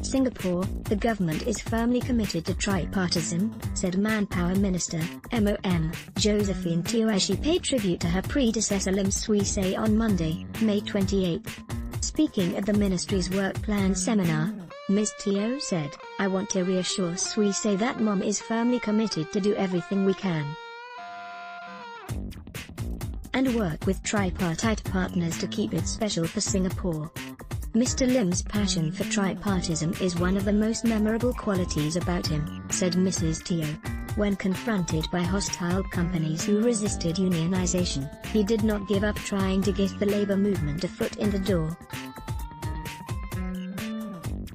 Singapore, the government is firmly committed to tripartism, said Manpower Minister, MOM, Josephine Teo as she paid tribute to her predecessor Lim Swee Say on Monday, May 28. Speaking at the ministry's work plan seminar, Ms. Teo said, "I want to reassure Swee Say that MOM is firmly committed to do everything we can and work with tripartite partners to keep it special for Singapore." Mr. Lim's passion for tripartism is one of the most memorable qualities about him, said Mrs. Teo. When confronted by hostile companies who resisted unionization, he did not give up trying to get the labor movement a foot in the door.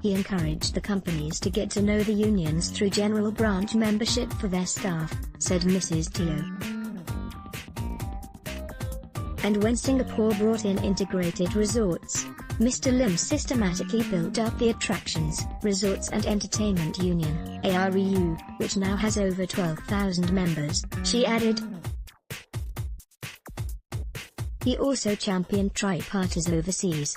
He encouraged the companies to get to know the unions through general branch membership for their staff, said Mrs. Teo. And when Singapore brought in integrated resorts, Mr. Lim systematically built up the Attractions, Resorts and Entertainment Union, AREU, which now has over 12,000 members, she added. He also championed tripartism overseas.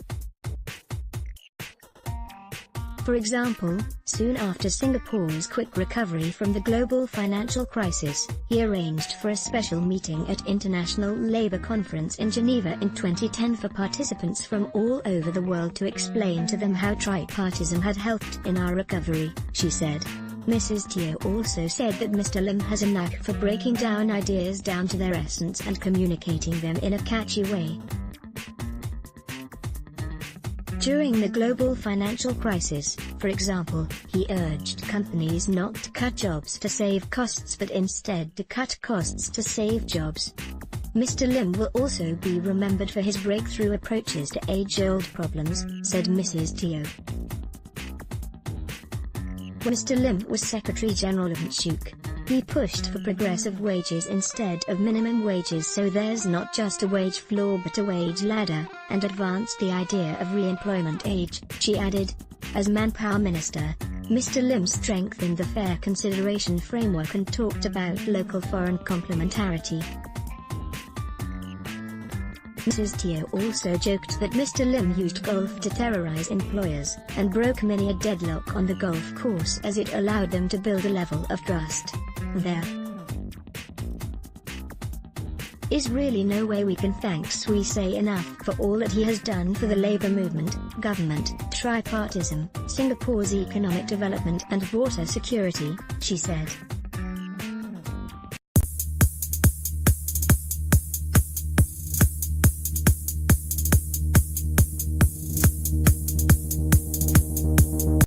For example, soon after Singapore's quick recovery from the global financial crisis, he arranged for a special meeting at International Labour Conference in Geneva in 2010 for participants from all over the world to explain to them how tripartism had helped in our recovery, she said. Mrs. Teo also said that Mr. Lim has a knack for breaking down ideas down to their essence and communicating them in a catchy way. During the global financial crisis, for example, he urged companies not to cut jobs to save costs but instead to cut costs to save jobs. Mr. Lim will also be remembered for his breakthrough approaches to age-old problems, said Mrs. Teo. When Mr. Lim was Secretary-General of NCUC, he pushed for progressive wages instead of minimum wages so there's not just a wage floor but a wage ladder, and advanced the idea of re-employment age, she added. As Manpower Minister, Mr. Lim strengthened the fair consideration framework and talked about local-foreign complementarity. Mrs. Teo also joked that Mr. Lim used golf to terrorize employers, and broke many a deadlock on the golf course as it allowed them to build a level of trust. There is really no way we can thank Swee Say enough for all that he has done for the labour movement, government, tripartism, Singapore's economic development and border security, she said.